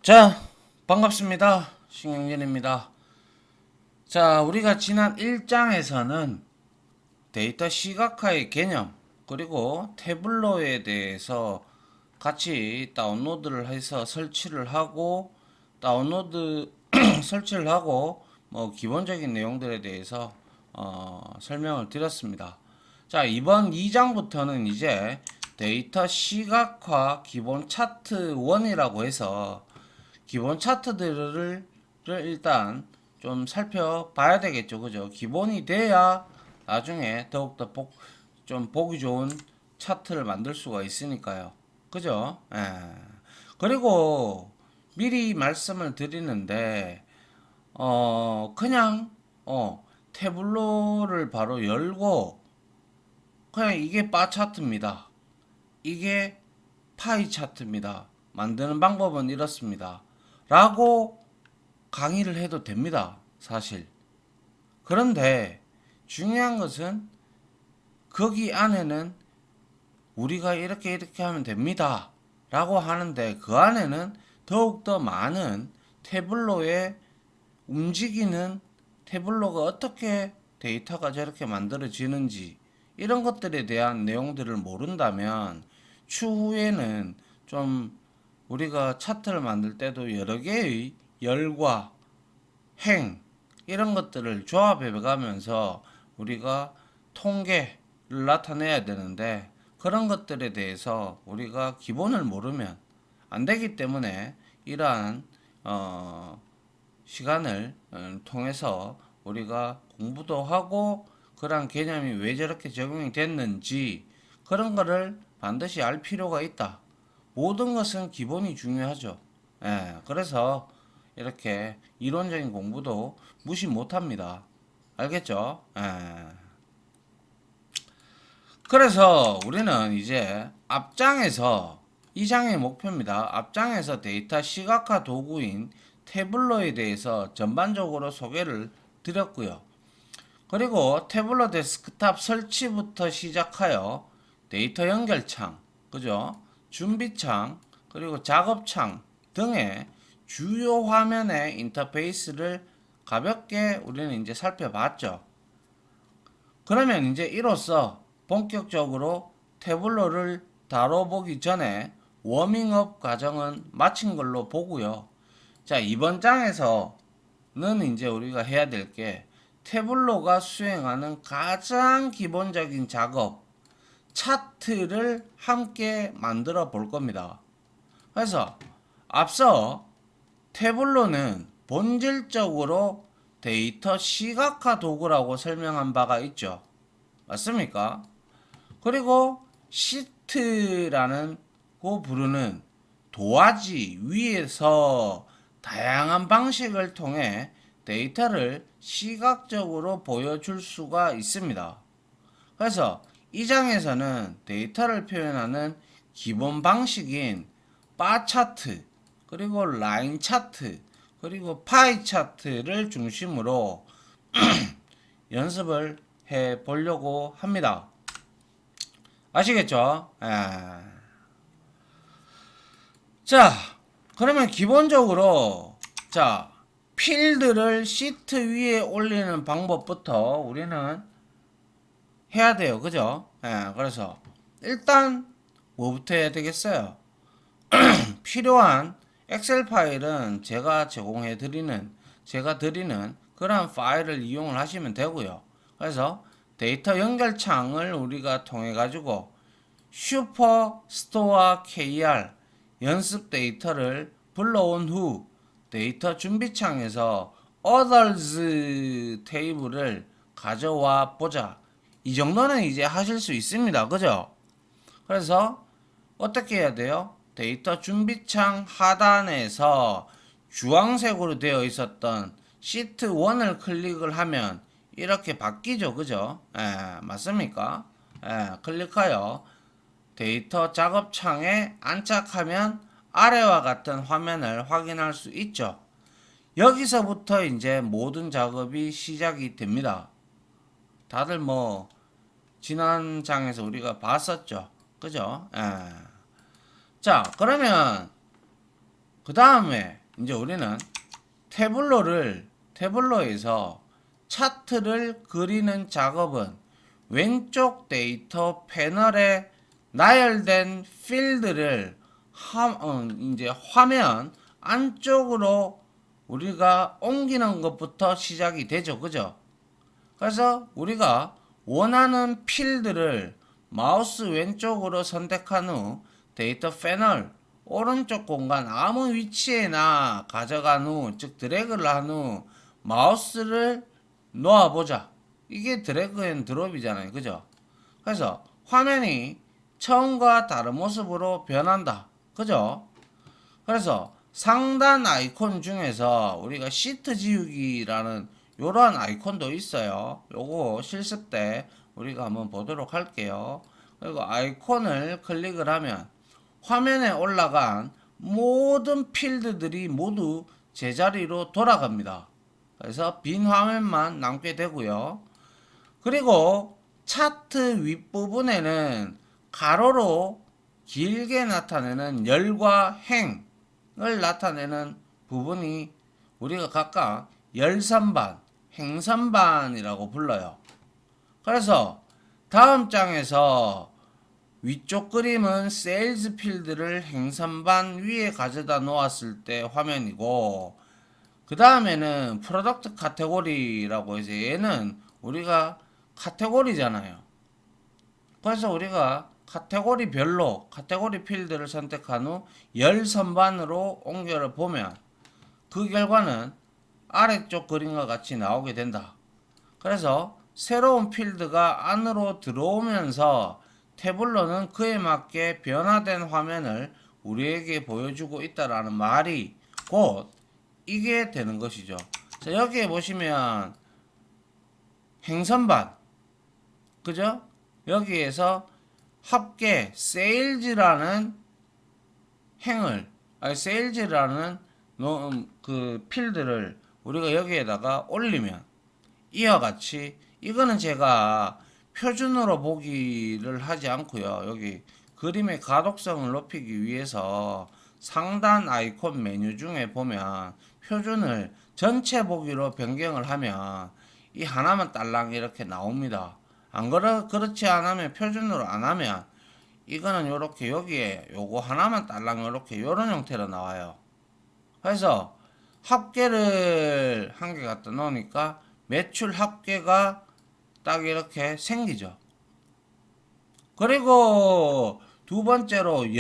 자, 반갑습니다. 신경진입니다. 자, 우리가 지난 1장에서는 데이터 시각화의 개념, 그리고 태블로에 대해서 같이 다운로드를 해서 설치를 하고, 다운로드 설치를 하고, 기본적인 내용들에 대해서 설명을 드렸습니다. 자, 이번 2장부터는 이제 데이터 시각화 기본 차트 1이라고 해서 기본 차트들을 일단 좀 살펴봐야 되겠죠. 그죠? 기본이 돼야 나중에 더욱더 좀 보기 좋은 차트를 만들 수가 있으니까요. 그죠? 예. 그리고 미리 말씀을 드리는데, 그냥, 태블로를 바로 열고, 그냥 이게 바 차트입니다. 이게 파이 차트입니다. 만드는 방법은 이렇습니다. 라고 강의를 해도 됩니다. 사실. 그런데 중요한 것은 거기 안에는 우리가 이렇게 하면 됩니다. 라고 하는데 그 안에는 더욱더 많은 태블로에 움직이는 태블로가 어떻게 데이터가 저렇게 만들어지는지 이런 것들에 대한 내용들을 모른다면 추후에는 좀 우리가 차트를 만들 때도 여러 개의 열과 행 이런 것들을 조합해 가면서 우리가 통계를 나타내야 되는데 그런 것들에 대해서 우리가 기본을 모르면 안 되기 때문에 이러한 시간을 통해서 우리가 공부도 하고 그런 개념이 왜 저렇게 적용이 됐는지 그런 거를 반드시 알 필요가 있다. 모든 것은 기본이 중요하죠. 예, 그래서 이렇게 이론적인 공부도 무시 못합니다. 알겠죠? 예. 그래서 우리는 이제 앞장에서 이 장의 목표입니다. 앞장에서 데이터 시각화 도구인 태블로에 대해서 전반적으로 소개를 드렸고요. 그리고 태블로 데스크탑 설치부터 시작하여 데이터 연결창, 그죠? 준비창, 그리고 작업창 등의 주요 화면의 인터페이스를 가볍게 우리는 이제 살펴봤죠. 그러면 이제 이로써 본격적으로 태블로를 다뤄보기 전에 워밍업 과정은 마친 걸로 보고요. 자, 이번 장에서는 이제 우리가 해야 될 게 태블로가 수행하는 가장 기본적인 작업, 차트를 함께 만들어 볼 겁니다. 그래서 앞서 태블로는 본질적으로 데이터 시각화 도구라고 설명한 바가 있죠. 맞습니까? 그리고 시트라는 고 부르는 도화지 위에서 다양한 방식을 통해 데이터를 시각적으로 보여줄 수가 있습니다. 그래서 이 장에서는 데이터를 표현하는 기본 방식인 바 차트, 그리고 라인 차트, 그리고 파이 차트를 중심으로 연습을 해 보려고 합니다. 아시겠죠? 자, 그러면 기본적으로 자, 필드를 시트 위에 올리는 방법부터 우리는 해야 돼요. 그죠? 그래서 일단 뭐부터 해야 되겠어요? 필요한 엑셀 파일은 제가 드리는 그런 파일을 이용을 하시면 되고요. 그래서 데이터 연결창을 우리가 통해 가지고 슈퍼 스토어 KR 연습 데이터를 불러온 후 데이터 준비창에서 others 테이블을 가져와 보자. 이 정도는 이제 하실 수 있습니다. 그죠? 그래서 어떻게 해야 돼요? 데이터 준비창 하단에서 주황색으로 되어 있었던 시트 1을 클릭을 하면 이렇게 바뀌죠. 그죠? 맞습니까? 클릭하여 데이터 작업창에 안착하면 아래와 같은 화면을 확인할 수 있죠. 여기서부터 이제 모든 작업이 시작이 됩니다. 다들 지난 장에서 우리가 봤었죠. 그죠? 자, 그러면 그 다음에 이제 우리는 태블로에서 차트를 그리는 작업은 왼쪽 데이터 패널에 나열된 필드를 이제 화면 안쪽으로 우리가 옮기는 것부터 시작이 되죠. 그죠? 그래서 우리가 원하는 필드를 마우스 왼쪽으로 선택한 후 데이터 패널 오른쪽 공간 아무 위치에나 가져간 후, 즉 드래그를 한 후 마우스를 놓아보자. 이게 드래그 앤 드롭이잖아요. 그죠? 그래서 화면이 처음과 다른 모습으로 변한다. 그죠? 그래서 상단 아이콘 중에서 우리가 시트 지우기라는 요런 아이콘도 있어요. 요거 실습 때 우리가 한번 보도록 할게요. 그리고 아이콘을 클릭을 하면 화면에 올라간 모든 필드들이 모두 제자리로 돌아갑니다. 그래서 빈 화면만 남게 되고요. 그리고 차트 윗부분에는 가로로 길게 나타내는 열과 행을 나타내는 부분이 우리가 각각 열선반, 행선반이라고 불러요. 그래서 다음 장에서 위쪽 그림은 세일즈 필드를 행선반 위에 가져다 놓았을 때 화면이고, 그 다음에는 프로덕트 카테고리라고 해서 얘는 우리가 카테고리잖아요. 그래서 우리가 카테고리별로 카테고리 필드를 선택한 후 열 선반으로 옮겨 보면 그 결과는 아래쪽 그림과 같이 나오게 된다. 그래서 새로운 필드가 안으로 들어오면서 태블로는 그에 맞게 변화된 화면을 우리에게 보여주고 있다라는 말이 곧 이게 되는 것이죠. 자, 여기에 보시면 행선반, 그죠? 여기에서 합계 세일즈라는 세일즈라는 그 필드를 우리가 여기에다가 올리면 이와 같이, 이거는 제가 표준으로 보기를 하지 않고요. 여기 그림의 가독성을 높이기 위해서 상단 아이콘 메뉴 중에 보면 표준을 전체 보기로 변경을 하면 이 하나만 딸랑 이렇게 나옵니다. 안 그렇지 않으면, 표준으로 안 하면 이거는 요렇게 여기에 요거 하나만 딸랑 요렇게 요런 형태로 나와요. 그래서 합계를 한 개 갖다 놓으니까 매출 합계가 딱 이렇게 생기죠. 그리고 두 번째로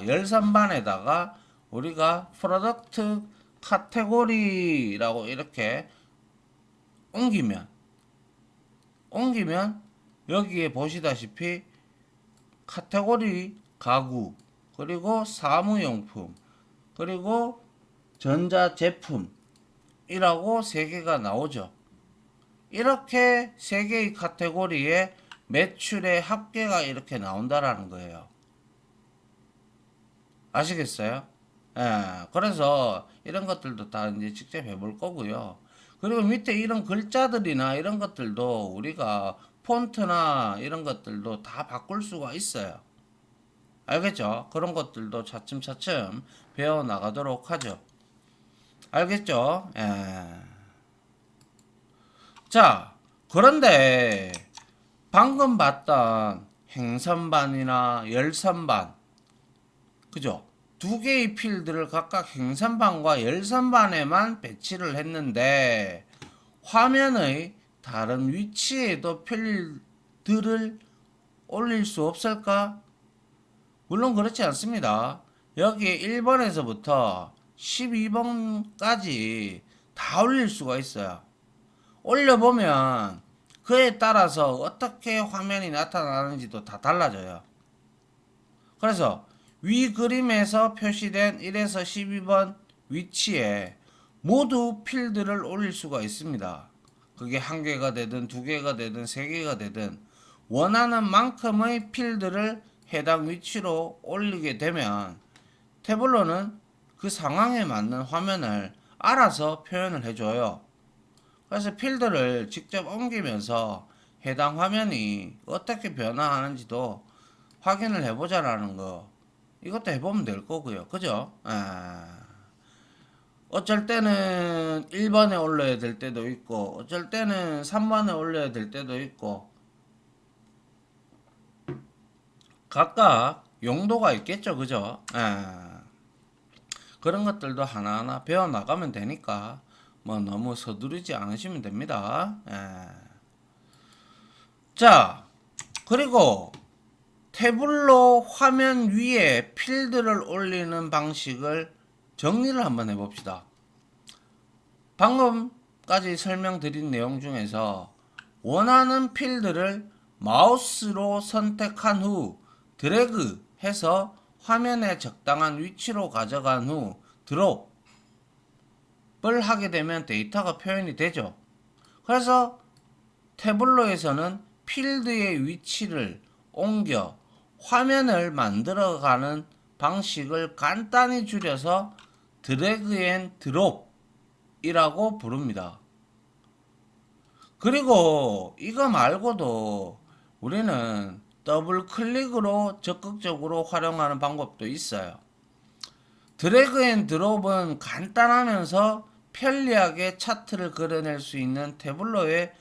열선반에다가 우리가 프로덕트 카테고리라고 이렇게 옮기면 여기에 보시다시피 카테고리 가구, 그리고 사무용품, 그리고 전자제품이라고 세 개가 나오죠. 이렇게 세 개의 카테고리에 매출의 합계가 이렇게 나온다라는 거예요. 아시겠어요? 예, 그래서 이런 것들도 다 이제 직접 해볼 거고요. 그리고 밑에 이런 글자들이나 이런 것들도 우리가 폰트나 이런 것들도 다 바꿀 수가 있어요. 알겠죠? 그런 것들도 차츰차츰 배워 나가도록 하죠. 알겠죠? 예. 자, 그런데 방금 봤던 행선반이나 열선반, 그죠? 두 개의 필드를 각각 행선반과 열선반에만 배치를 했는데 화면의 다른 위치에도 필드를 올릴 수 없을까? 물론 그렇지 않습니다. 여기에 1번에서부터 12번까지 다 올릴 수가 있어요. 올려보면 그에 따라서 어떻게 화면이 나타나는지도 다 달라져요. 그래서 위 그림에서 표시된 1에서 12번 위치에 모두 필드를 올릴 수가 있습니다. 그게 한 개가 되든 두 개가 되든 세 개가 되든 원하는 만큼의 필드를 해당 위치로 올리게 되면 태블로는 그 상황에 맞는 화면을 알아서 표현을 해줘요. 그래서 필드를 직접 옮기면서 해당 화면이 어떻게 변화하는지도 확인을 해보자라는 거. 이것도 해보면 될 거고요. 그죠? 어쩔 때는 1번에 올려야 될 때도 있고, 어쩔 때는 3번에 올려야 될 때도 있고, 각각 용도가 있겠죠. 그죠? 그런 것들도 하나하나 배워 나가면 되니까, 뭐 너무 서두르지 않으시면 됩니다. 자, 그리고 태블로 화면 위에 필드를 올리는 방식을 정리를 한번 해봅시다. 방금까지 설명드린 내용 중에서 원하는 필드를 마우스로 선택한 후 드래그 해서 화면에 적당한 위치로 가져간 후 드롭을 하게 되면 데이터가 표현이 되죠. 그래서 태블로에서는 필드의 위치를 옮겨 화면을 만들어가는 방식을 간단히 줄여서 드래그 앤 드롭이라고 부릅니다. 그리고 이거 말고도 우리는 더블 클릭으로 적극적으로 활용하는 방법도 있어요. 드래그 앤 드롭은 간단하면서 편리하게 차트를 그려낼 수 있는 태블로의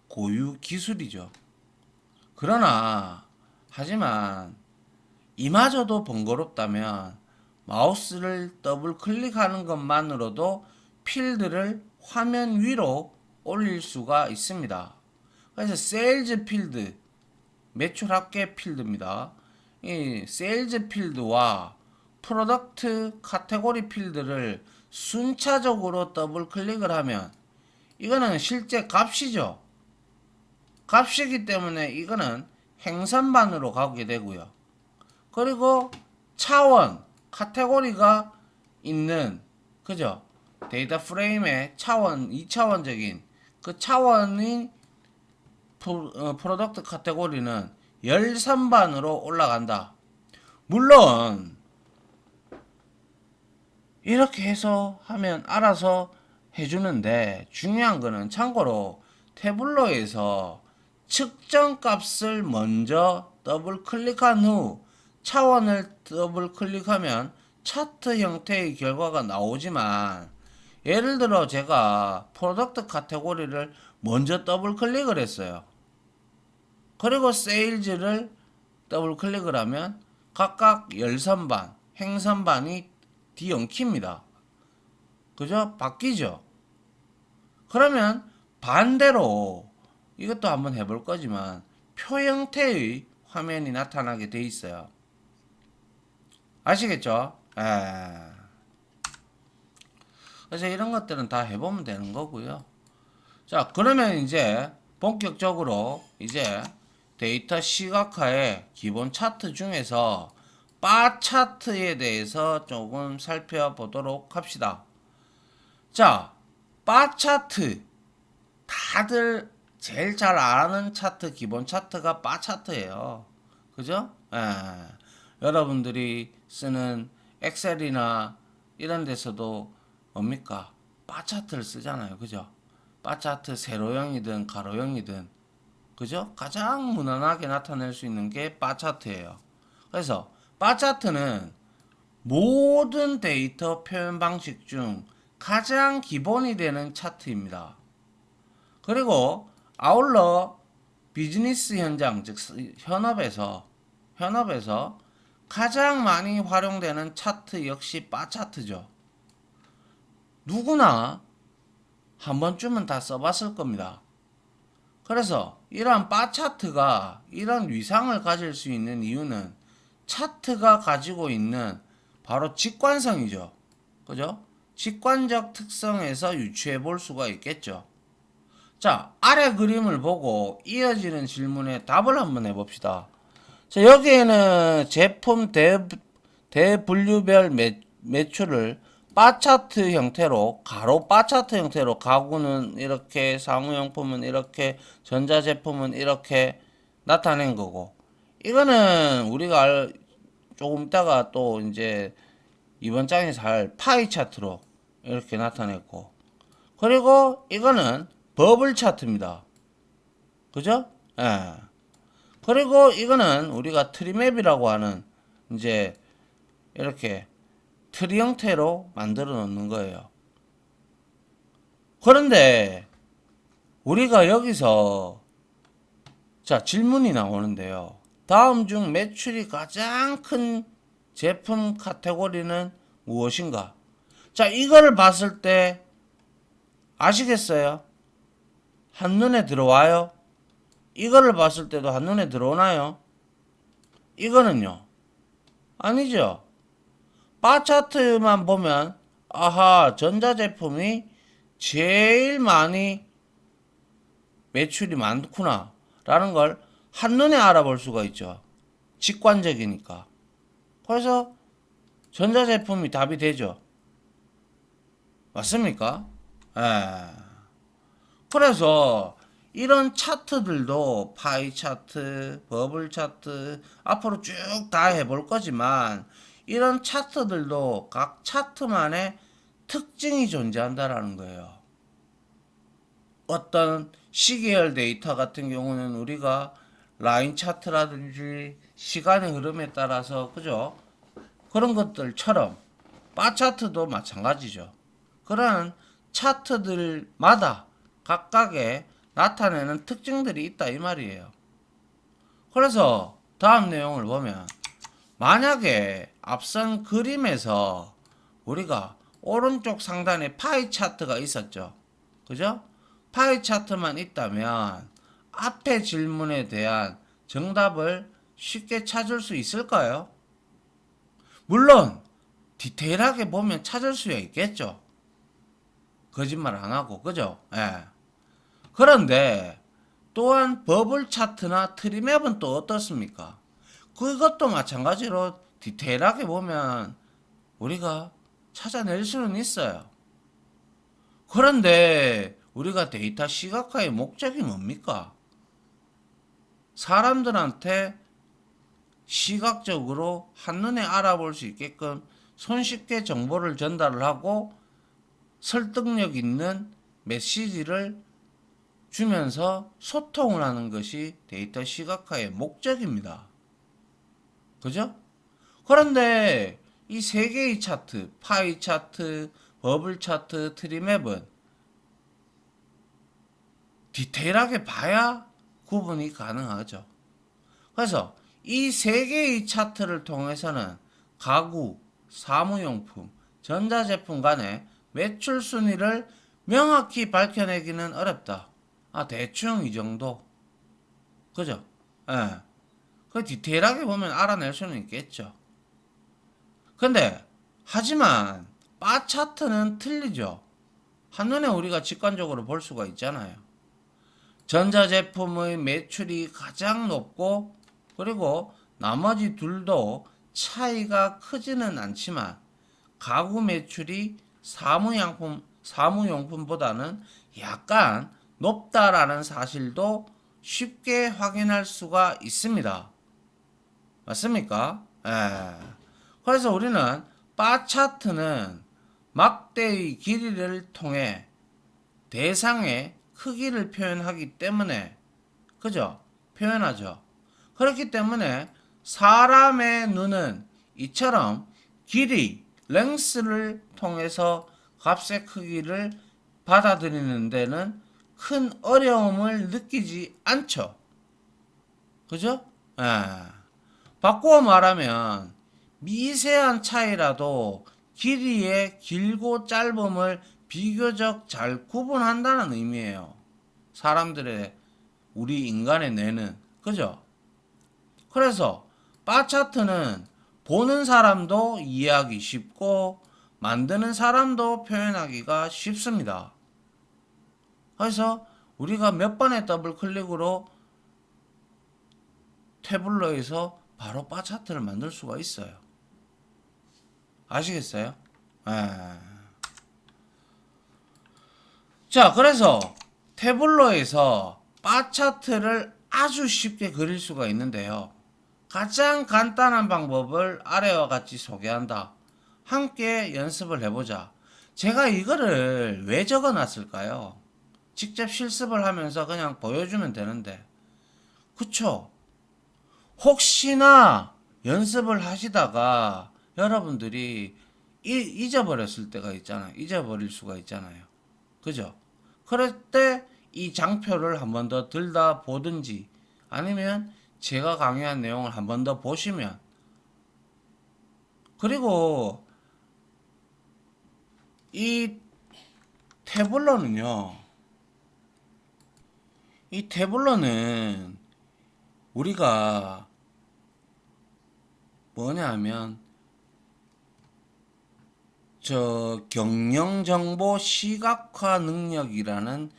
고유 기술이죠. 그러나 하지만 이마저도 번거롭다면 마우스를 더블 클릭하는 것만으로도 필드를 화면 위로 올릴 수가 있습니다. 그래서 세일즈 필드, 매출 합계 필드입니다. 이 세일즈 필드와 프로덕트 카테고리 필드를 순차적으로 더블 클릭을 하면 이거는 실제 값이죠. 값이기 때문에 이거는 행선반으로 가게 되고요. 그리고 차원, 카테고리가 있는, 그죠? 데이터 프레임의 차원, 2차원적인 그 차원인 프로덕트 카테고리는 열선반으로 올라간다. 물론 이렇게 해서 하면 알아서 해주는데 중요한 거는 참고로 태블로에서 측정 값을 먼저 더블 클릭한 후 차원을 더블 클릭하면 차트 형태의 결과가 나오지만 예를 들어 제가 프로덕트 카테고리를 먼저 더블 클릭을 했어요. 그리고 세일즈를 더블 클릭을 하면 각각 열선반, 행선반이 뒤엉킵니다. 그죠? 바뀌죠? 그러면 반대로 이것도 한번 해볼 거지만 표 형태의 화면이 나타나게 돼 있어요. 아시겠죠? 그래서 이런 것들은 다 해보면 되는 거고요. 자, 그러면 이제 본격적으로 이제 데이터 시각화의 기본 차트 중에서 바 차트에 대해서 조금 살펴보도록 합시다. 자, 바 차트. 다들 제일 잘 아는 차트, 기본 차트가 바 차트예요. 그죠? 여러분들이 쓰는 엑셀이나 이런 데서도 뭡니까? 바 차트를 쓰잖아요. 그죠? 바 차트 세로형이든 가로형이든 그죠? 가장 무난하게 나타낼 수 있는 게 바 차트예요. 그래서 바 차트는 모든 데이터 표현 방식 중 가장 기본이 되는 차트입니다. 그리고 아울러 비즈니스 현장, 즉 현업에서 가장 많이 활용되는 차트 역시 바 차트죠. 누구나 한 번쯤은 다 써봤을 겁니다. 그래서 이러한 바 차트가 이런 위상을 가질 수 있는 이유는 차트가 가지고 있는 바로 직관성이죠. 그죠? 직관적 특성에서 유추해 볼 수가 있겠죠. 자, 아래 그림을 보고 이어지는 질문에 답을 한번 해봅시다. 자, 여기에는 제품 대분류별 매출을 바 차트 형태로, 가로 바 차트 형태로, 가구는 이렇게, 사무용품은 이렇게, 전자제품은 이렇게 나타낸 거고, 이거는 우리가 조금 있다가 또 이제 이번 장에서 할 파이 차트로 이렇게 나타냈고, 그리고 이거는 버블 차트입니다. 그죠? 그리고 이거는 우리가 트리맵이라고 하는 이제 이렇게 트리 형태로 만들어 놓는 거예요. 그런데 우리가 여기서 자 질문이 나오는데요. 다음 중 매출이 가장 큰 제품 카테고리는 무엇인가? 자, 이거를 봤을 때 아시겠어요? 한눈에 들어와요? 이거를 봤을 때도 한눈에 들어오나요? 이거는요? 아니죠. 바 차트만 보면 아하, 전자제품이 제일 많이 매출이 많구나 라는 걸 한눈에 알아볼 수가 있죠. 직관적이니까. 그래서 전자제품이 답이 되죠. 맞습니까? 예. 그래서 이런 차트들도 파이 차트, 버블 차트 앞으로 쭉 다 해볼 거지만 이런 차트들도 각 차트만의 특징이 존재한다라는 거예요. 어떤 시계열 데이터 같은 경우는 우리가 라인 차트라든지 시간의 흐름에 따라서 그죠? 그런 것들처럼 바 차트도 마찬가지죠. 그런 차트들마다 각각의 나타내는 특징들이 있다 이 말이에요. 그래서 다음 내용을 보면 만약에 앞선 그림에서 우리가 오른쪽 상단에 파이 차트가 있었죠. 그죠? 파이 차트만 있다면 앞에 질문에 대한 정답을 쉽게 찾을 수 있을까요? 물론 디테일하게 보면 찾을 수 있겠죠. 거짓말 안 하고 그죠? 예. 그런데 또한 버블 차트나 트리맵은 또 어떻습니까? 그것도 마찬가지로 디테일하게 보면 우리가 찾아낼 수는 있어요. 그런데 우리가 데이터 시각화의 목적이 뭡니까? 사람들한테 시각적으로 한눈에 알아볼 수 있게끔 손쉽게 정보를 전달을 하고 설득력 있는 메시지를 주면서 소통을 하는 것이 데이터 시각화의 목적입니다. 그죠? 그런데 이 세 개의 차트, 파이 차트, 버블 차트, 트리맵은 디테일하게 봐야 구분이 가능하죠. 그래서 이 세 개의 차트를 통해서는 가구, 사무용품, 전자제품 간의 매출 순위를 명확히 밝혀내기는 어렵다. 아, 대충 이 정도. 그죠? 예. 그 디테일하게 보면 알아낼 수는 있겠죠. 근데, 하지만, 바 차트는 틀리죠. 한눈에 우리가 직관적으로 볼 수가 있잖아요. 전자제품의 매출이 가장 높고, 그리고 나머지 둘도 차이가 크지는 않지만, 가구 매출이 사무용품보다는 약간 높다라는 사실도 쉽게 확인할 수가 있습니다. 맞습니까? 예. 그래서 우리는 바 차트는 막대의 길이를 통해 대상의 크기를 표현하기 때문에 그죠? 표현하죠. 그렇기 때문에 사람의 눈은 이처럼 길이, 랭스를 통해서 값의 크기를 받아들이는 데는 큰 어려움을 느끼지 않죠. 그죠? 예. 바꾸어 말하면 미세한 차이라도 길이의 길고 짧음을 비교적 잘 구분한다는 의미예요. 사람들의 우리 인간의 뇌는 그죠? 그래서 바 차트는 보는 사람도 이해하기 쉽고 만드는 사람도 표현하기가 쉽습니다. 그래서 우리가 몇 번의 더블 클릭으로 태블러에서 바로 바 차트를 만들 수가 있어요. 아시겠어요? 에. 자, 그래서 태블러에서 바 차트를 아주 쉽게 그릴 수가 있는데요. 가장 간단한 방법을 아래와 같이 소개한다. 함께 연습을 해보자. 제가 이거를 왜 적어 놨을까요? 직접 실습을 하면서 그냥 보여주면 되는데. 그쵸? 혹시나 연습을 하시다가 여러분들이 잊어버렸을 때가 있잖아요. 잊어버릴 수가 있잖아요. 그죠? 그럴 때 이 장표를 한 번 더 들다 보든지 아니면 제가 강의한 내용을 한 번 더 보시면, 그리고 이 태블러는요, 이 태블러는 우리가 뭐냐 하면 저 경영정보 시각화 능력이라는,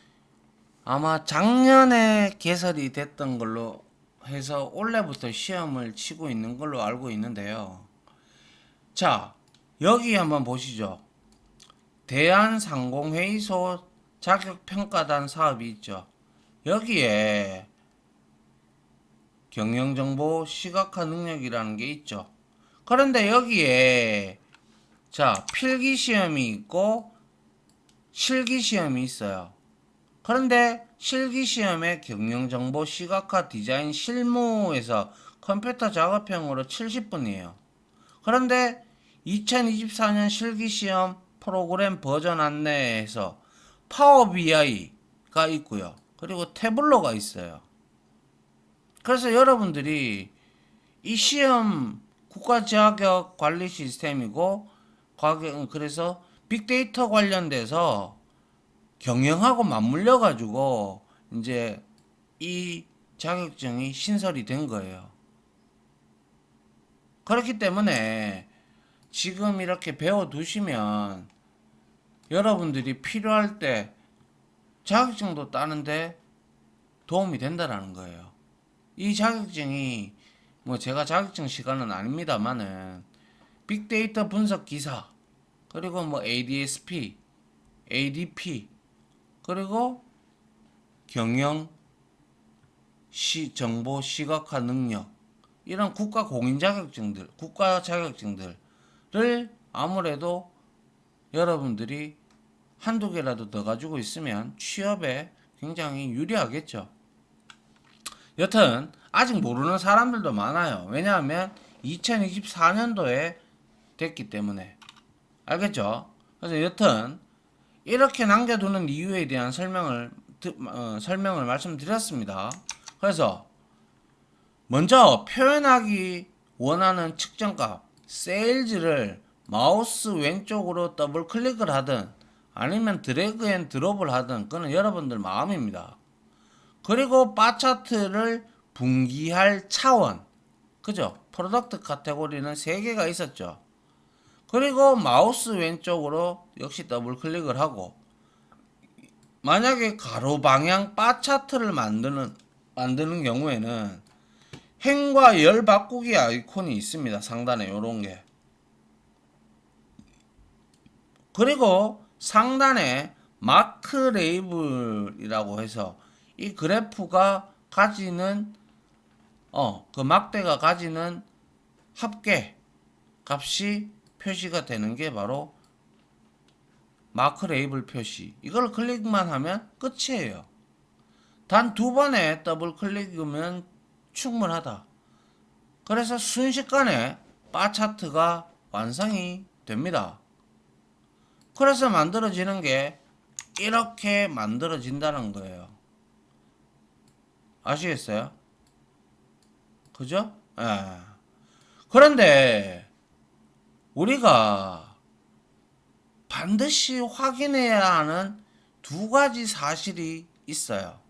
아마 작년에 개설이 됐던 걸로 해서 올해부터 시험을 치고 있는 걸로 알고 있는데요. 자, 여기 한번 보시죠. 대한상공회의소 자격평가단 사업이 있죠. 여기에 경영정보 시각화 능력이라는 게 있죠. 그런데 여기에 자, 필기시험이 있고 실기시험이 있어요. 그런데 실기시험에 경영정보 시각화 디자인 실무에서 컴퓨터 작업형으로 70분이에요. 그런데 2024년 실기시험 프로그램 버전 안내에서 파워 BI가 있고요. 그리고 태블로가 있어요. 그래서 여러분들이 이 시험 국가자격 관리 시스템이고, 그래서 빅데이터 관련돼서 경영하고 맞물려 가지고 이제 이 자격증이 신설이 된 거예요. 그렇기 때문에 지금 이렇게 배워 두시면 여러분들이 필요할 때 자격증도 따는데 도움이 된다라는 거예요. 이 자격증이 뭐 제가 자격증 시간은 아닙니다만은 빅데이터 분석 기사, 그리고 뭐 ADSP, ADP, 그리고 경영 정보 시각화 능력, 이런 국가 공인 자격증들, 국가 자격증들을 아무래도 여러분들이 한두 개라도 더 가지고 있으면 취업에 굉장히 유리하겠죠. 여튼 아직 모르는 사람들도 많아요. 왜냐하면 2024년도에 됐기 때문에. 알겠죠? 그래서 여튼 이렇게 남겨두는 이유에 대한 설명을 말씀드렸습니다. 그래서 먼저 표현하기 원하는 측정값 세일즈를 마우스 왼쪽으로 더블 클릭을 하든 아니면 드래그 앤 드롭을 하든 그건 여러분들 마음입니다. 그리고 바 차트를 분기할 차원, 그죠? 프로덕트 카테고리는 3개가 있었죠. 그리고 마우스 왼쪽으로 역시 더블 클릭을 하고, 만약에 가로 방향 바 차트를 만드는 경우에는 행과 열 바꾸기 아이콘이 있습니다. 상단에 요런 게. 그리고 상단에 마크 레이블이라고 해서 이 그래프가 가지는 그 막대가 가지는 합계 값이 표시가 되는 게 바로 마크 레이블 표시. 이걸 클릭만 하면 끝이에요. 단 2번의 더블 클릭이면 충분하다. 그래서 순식간에 바 차트가 완성이 됩니다. 그래서 만들어지는 게 이렇게 만들어진다는 거예요. 아시겠어요? 그죠? 예. 그런데 우리가 반드시 확인해야 하는 2가지 사실이 있어요.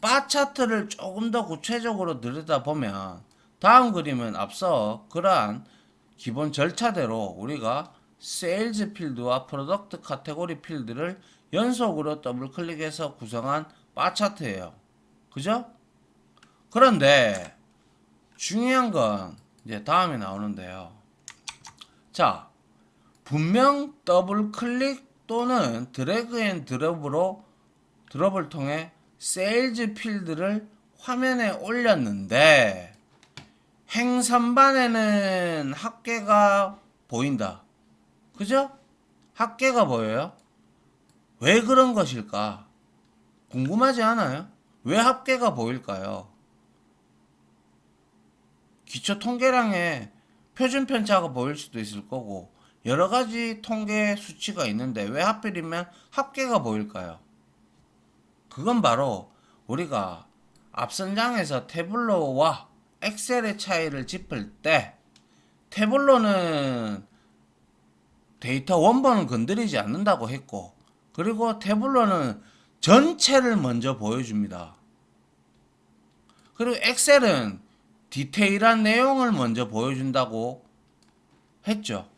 바 차트를 조금 더 구체적으로 들여다보면 다음 그림은 앞서 그러한 기본 절차대로 우리가 세일즈 필드와 프로덕트 카테고리 필드를 연속으로 더블 클릭해서 구성한 바 차트예요. 그죠? 그런데 중요한 건 이제 다음에 나오는데요. 자, 분명 더블 클릭 또는 드래그 앤 드롭을 통해 세일즈 필드를 화면에 올렸는데 행선반에는 합계가 보인다. 그죠? 합계가 보여요? 왜 그런 것일까? 궁금하지 않아요? 왜 합계가 보일까요? 기초 통계량에 표준 편차가 보일 수도 있을 거고 여러 가지 통계 수치가 있는데 왜 하필이면 합계가 보일까요? 그건 바로 우리가 앞선 장에서 태블로와 엑셀의 차이를 짚을 때 태블로는 데이터 원본을 건드리지 않는다고 했고 그리고 태블로는 전체를 먼저 보여줍니다. 그리고 엑셀은 디테일한 내용을 먼저 보여준다고 했죠.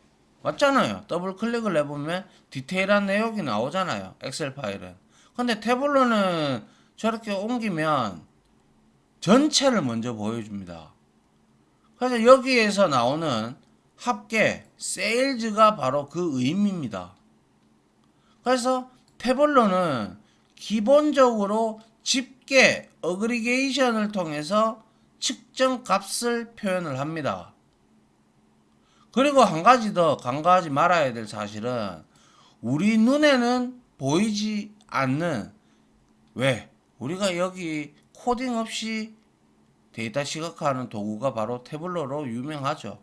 맞잖아요. 더블 클릭을 해보면 디테일한 내용이 나오잖아요. 엑셀 파일은. 근데 태블로는 저렇게 옮기면 전체를 먼저 보여줍니다. 그래서 여기에서 나오는 합계, 세일즈가 바로 그 의미입니다. 그래서 태블로는 기본적으로 집계, 어그리게이션을 통해서 측정 값을 표현을 합니다. 그리고 한 가지 더 간과하지 말아야 될 사실은 우리 눈에는 보이지 않는 왜? 우리가 여기 코딩 없이 데이터 시각화하는 도구가 바로 태블로로 유명하죠.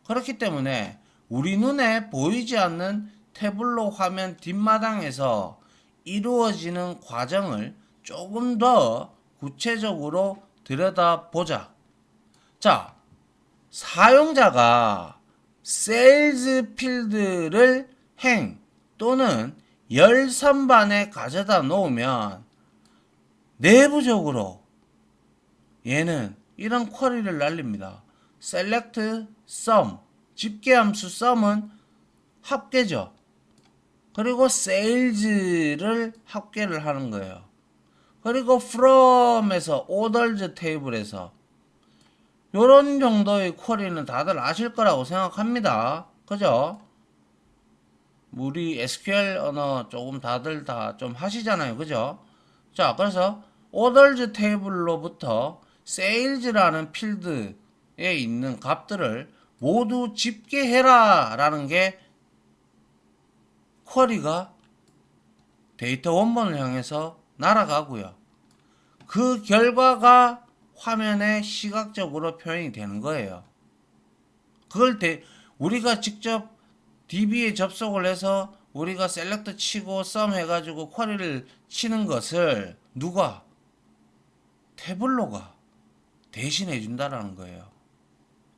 그렇기 때문에 우리 눈에 보이지 않는 태블로 화면 뒷마당에서 이루어지는 과정을 조금 더 구체적으로 들여다보자. 자, 사용자가 세일즈 필드를 행 또는 열 선반에 가져다 놓으면 내부적으로 얘는 이런 쿼리를 날립니다. select sum 집계함수 sum은 합계죠. 그리고 sales를 합계를 하는 거예요. 그리고 from에서 orders table에서 요런 정도의 쿼리는 다들 아실 거라고 생각합니다. 그죠? 우리 SQL 언어 조금 다들 다 좀 하시잖아요. 그죠? 자, 그래서 orders table로부터 sales라는 필드에 있는 값들을 모두 집계해라 라는 게 쿼리가 데이터 원본을 향해서 날아가고요. 그 결과가 화면에 시각적으로 표현이 되는 거예요. 그걸 우리가 직접 DB에 접속을 해서 우리가 셀렉트 치고 sum 해가지고 쿼리를 치는 것을 누가? 태블로가 대신해 준다라는 거예요.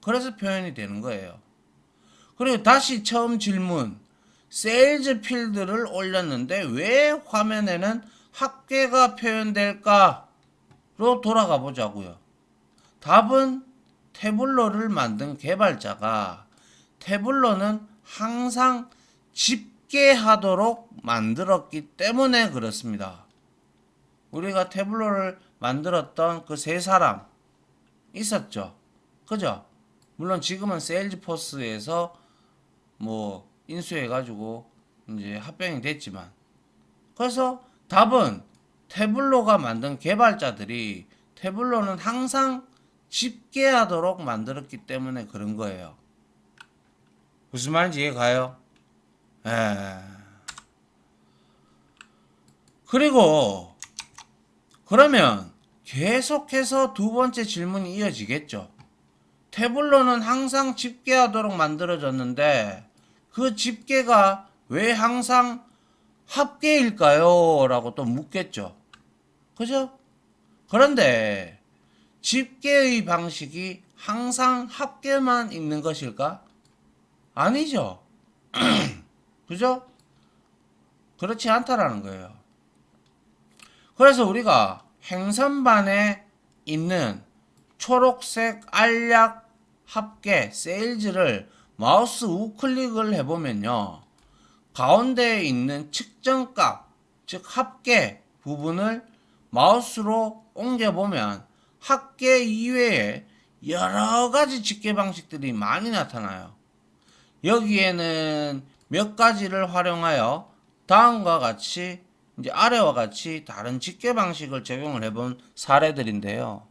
그래서 표현이 되는 거예요. 그리고 다시 처음 질문. 세일즈 필드를 올렸는데 왜 화면에는 합계가 표현될까로 돌아가 보자고요. 답은 태블로를 만든 개발자가 태블로는 항상 집계하도록 만들었기 때문에 그렇습니다. 우리가 태블로를 만들었던 그 세 사람 있었죠. 그죠? 물론 지금은 세일즈포스에서 뭐 인수해가지고 이제 합병이 됐지만 그래서 답은 태블로가 만든 개발자들이 태블로는 항상 집계하도록 만들었기 때문에 그런 거예요. 무슨 말인지 이해가요? 그리고 그러면 계속해서 두 번째 질문이 이어지겠죠. 태블로는 항상 집계하도록 만들어졌는데 그 집계가 왜 항상 합계일까요? 라고 또 묻겠죠. 그죠? 그런데 집계의 방식이 항상 합계만 있는 것일까? 아니죠. 그죠? 그렇지 않다라는 거예요. 그래서 우리가 행선반에 있는 초록색 알약 합계 세일즈를 마우스 우클릭을 해보면요. 가운데에 있는 측정값, 즉 합계 부분을 마우스로 옮겨보면 합계 이외에 여러 가지 집계 방식들이 많이 나타나요. 여기에는 몇 가지를 활용하여 다음과 같이 이제 아래와 같이 다른 집계 방식을 적용을 해본 사례들인데요.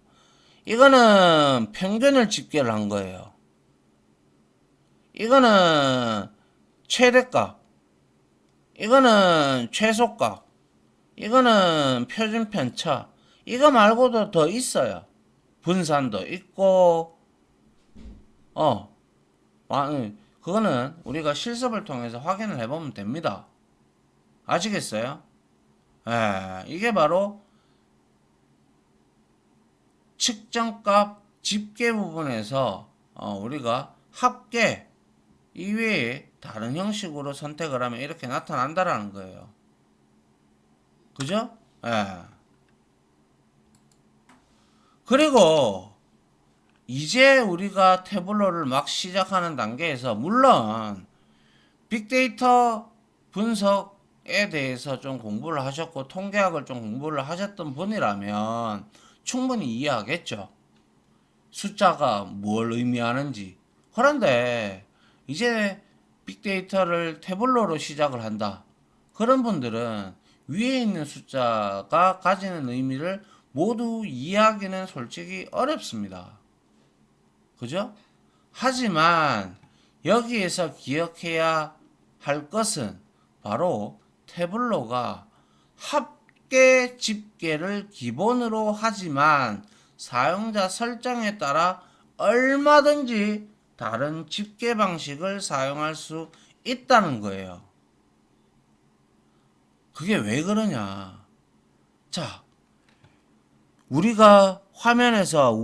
이거는 평균을 집계를 한 거예요. 이거는 최대값, 이거는 최소값, 이거는 표준 편차. 이거 말고도 더 있어요. 분산도 있고, 그거는 우리가 실습을 통해서 확인을 해보면 됩니다. 아시겠어요? 이게 바로 측정값 집계 부분에서 우리가 합계 이외에 다른 형식으로 선택을 하면 이렇게 나타난다라는 거예요. 그죠? 그리고 이제 우리가 태블로를 막 시작하는 단계에서 물론 빅데이터 분석에 대해서 좀 공부를 하셨고 통계학을 좀 공부를 하셨던 분이라면 충분히 이해하겠죠. 숫자가 뭘 의미하는지. 그런데 이제 빅데이터를 태블로로 시작을 한다. 그런 분들은 위에 있는 숫자가 가지는 의미를 모두 이해하기는 솔직히 어렵습니다. 그죠? 하지만 여기에서 기억해야 할 것은 바로 태블로가 합계 집계를 기본으로 하지만 사용자 설정에 따라 얼마든지 다른 집계 방식을 사용할 수 있다는 거예요. 그게 왜 그러냐? 자, 우리가 화면에서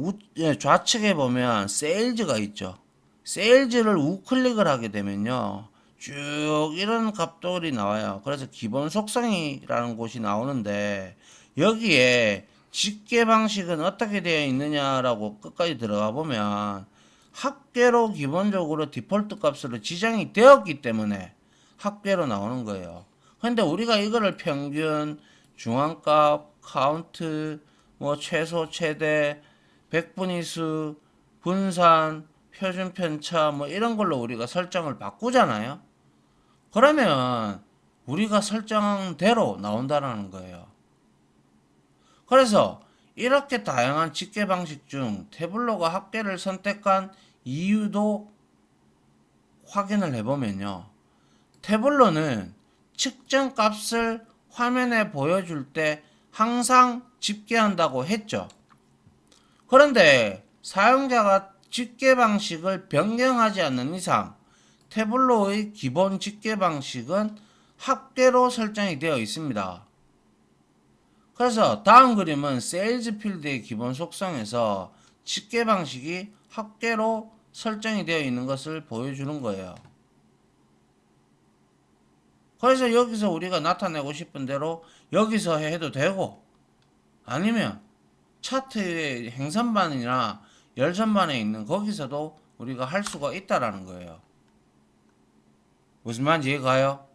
좌측에 보면 세일즈가 있죠. 세일즈를 우클릭을 하게 되면요. 쭉 이런 값들이 나와요. 그래서 기본 속성이라는 곳이 나오는데 여기에 집계 방식은 어떻게 되어 있느냐라고 끝까지 들어가 보면 합계로 기본적으로 디폴트 값으로 지정이 되었기 때문에 합계로 나오는 거예요. 근데 우리가 이거를 평균, 중앙값, 카운트, 뭐 최소, 최대, 백분위수, 분산, 표준 편차 뭐 이런 걸로 우리가 설정을 바꾸잖아요. 그러면 우리가 설정한 대로 나온다는 거예요. 그래서 이렇게 다양한 집계 방식 중 태블로가 합계를 선택한 이유도 확인을 해보면요. 태블로는 측정 값을 화면에 보여줄 때 항상 집계한다고 했죠. 그런데 사용자가 집계 방식을 변경하지 않는 이상 태블로의 기본 집계 방식은 합계로 설정이 되어 있습니다. 그래서 다음 그림은 세일즈 필드의 기본 속성에서 집계 방식이 합계로 설정이 되어 있는 것을 보여주는 거예요. 그래서 여기서 우리가 나타내고 싶은 대로 여기서 해도 되고 아니면 차트의 행선반이나 열선반에 있는 거기서도 우리가 할 수가 있다라는 거예요. 무슨 말인지 이해가요?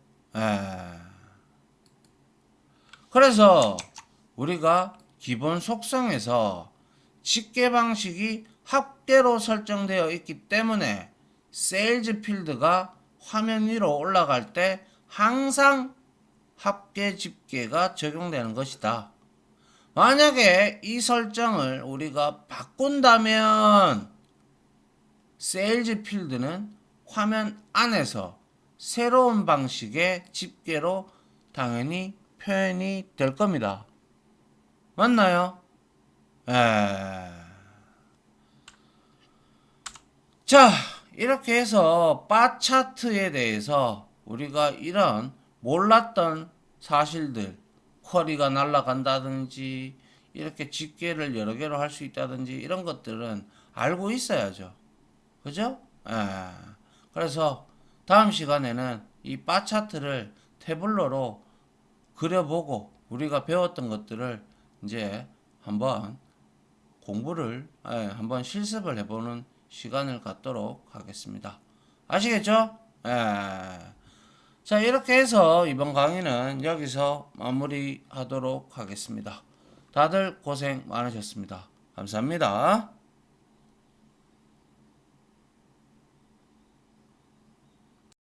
그래서 우리가 기본 속성에서 집계 방식이 합계로 설정되어 있기 때문에 세일즈 필드가 화면 위로 올라갈 때 항상 합계 집계가 적용되는 것이다. 만약에 이 설정을 우리가 바꾼다면 세일즈 필드는 화면 안에서 새로운 방식의 집계로 당연히 표현이 될 겁니다. 맞나요? 자, 이렇게 해서 바 차트에 대해서 우리가 이런 몰랐던 사실들, 쿼리가 날아간다든지 이렇게 집계를 여러 개로 할 수 있다든지 이런 것들은 알고 있어야죠. 그죠? 그래서 다음 시간에는 이 바 차트를 태블로로 그려보고 우리가 배웠던 것들을 이제 한번 공부를 한번 실습을 해보는 시간을 갖도록 하겠습니다. 아시겠죠? 자, 이렇게 해서 이번 강의는 여기서 마무리하도록 하겠습니다. 다들 고생 많으셨습니다. 감사합니다.